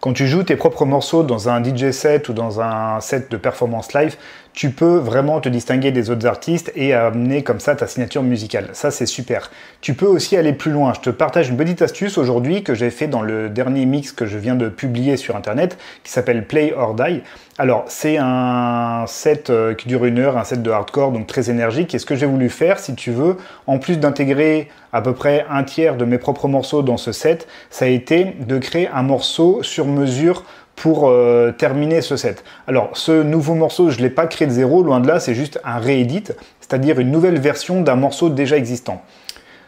Quand tu joues tes propres morceaux dans un DJ set ou dans un set de performance live, tu peux vraiment te distinguer des autres artistes et amener comme ça ta signature musicale. Ça, c'est super. Tu peux aussi aller plus loin. Je te partage une petite astuce aujourd'hui que j'ai fait dans le dernier mix que je viens de publier sur Internet qui s'appelle Play or Die. Alors, c'est un set qui dure 1 heure, un set de hardcore, donc très énergique. Et ce que j'ai voulu faire, si tu veux, en plus d'intégrer à peu près 1/3 de mes propres morceaux dans ce set, ça a été de créer un morceau sur mesure pour terminer ce set. Alors, ce nouveau morceau, je ne l'ai pas créé de zéro, loin de là, c'est juste un réédit, c'est-à-dire une nouvelle version d'un morceau déjà existant.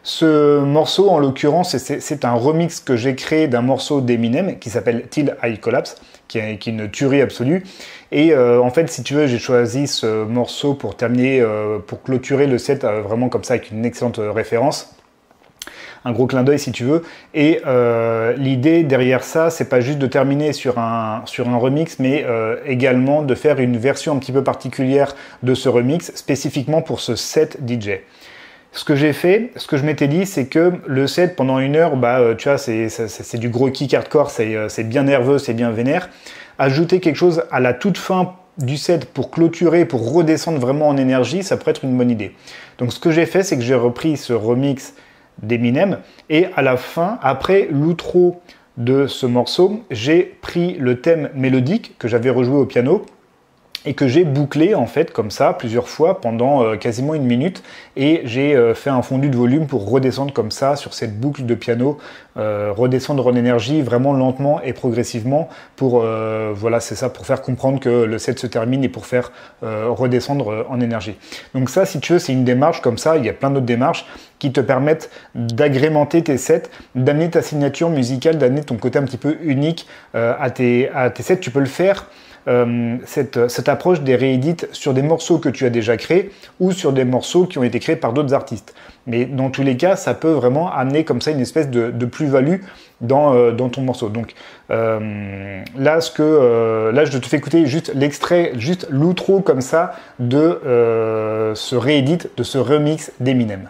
Ce morceau, en l'occurrence, c'est un remix que j'ai créé d'un morceau d'Eminem qui s'appelle Till I Collapse, qui est une tuerie absolue. Et en fait, si tu veux, j'ai choisi ce morceau pour terminer, pour clôturer le set vraiment comme ça, avec une excellente référence. Un gros clin d'œil si tu veux. Et l'idée derrière ça, c'est pas juste de terminer sur un remix, mais également de faire une version un petit peu particulière de ce remix, spécifiquement pour ce set DJ. Ce que j'ai fait, ce que je m'étais dit, c'est que le set pendant 1 heure, tu vois, c'est du gros kick hardcore, c'est bien nerveux, c'est bien vénère. Ajouter quelque chose à la toute fin du set pour clôturer, pour redescendre vraiment en énergie, ça pourrait être une bonne idée. Donc ce que j'ai fait, c'est que j'ai repris ce remix d'Eminem et à la fin, après l'outro de ce morceau, j'ai pris le thème mélodique que j'avais rejoué au piano et que j'ai bouclé en fait comme ça plusieurs fois pendant quasiment 1 minute et j'ai fait un fondu de volume pour redescendre comme ça sur cette boucle de piano, redescendre en énergie vraiment lentement et progressivement pour voilà, c'est ça, pour faire comprendre que le set se termine et pour faire redescendre en énergie. Donc ça, si tu veux, c'est une démarche comme ça, il y a plein d'autres démarches qui te permettent d'agrémenter tes sets, d'amener ta signature musicale, d'amener ton côté un petit peu unique à tes sets. Tu peux le faire cette approche des réédits sur des morceaux que tu as déjà créés ou sur des morceaux qui ont été créés par d'autres artistes. Mais dans tous les cas, ça peut vraiment amener comme ça une espèce de plus-value dans ton morceau. Donc là, je te fais écouter juste l'extrait, juste l'outro comme ça de ce réédit, de ce remix d'Eminem.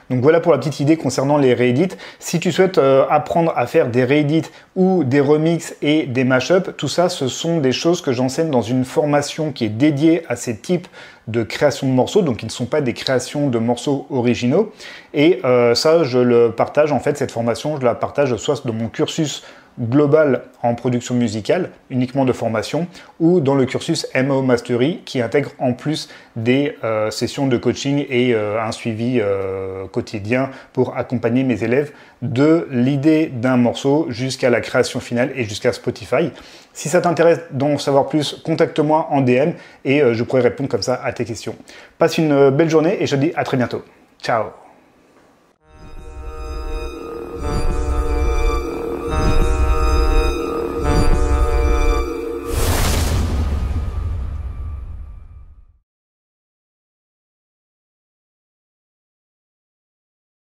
Donc voilà pour la petite idée concernant les réédits. Si tu souhaites apprendre à faire des réédits ou des remixes et des mashups, tout ça, ce sont des choses que j'enseigne dans une formation qui est dédiée à ces types de création de morceaux, donc qui ne sont pas des créations de morceaux originaux. Et ça, je le partage, en fait, cette formation, je la partage soit dans mon cursus global en production musicale, uniquement de formation, ou dans le cursus MAO Mastery qui intègre en plus des sessions de coaching et un suivi quotidien pour accompagner mes élèves de l'idée d'un morceau jusqu'à la création finale et jusqu'à Spotify. Si ça t'intéresse d'en savoir plus, contacte-moi en DM et je pourrai répondre comme ça à tes questions. Passe une belle journée et je te dis à très bientôt. Ciao!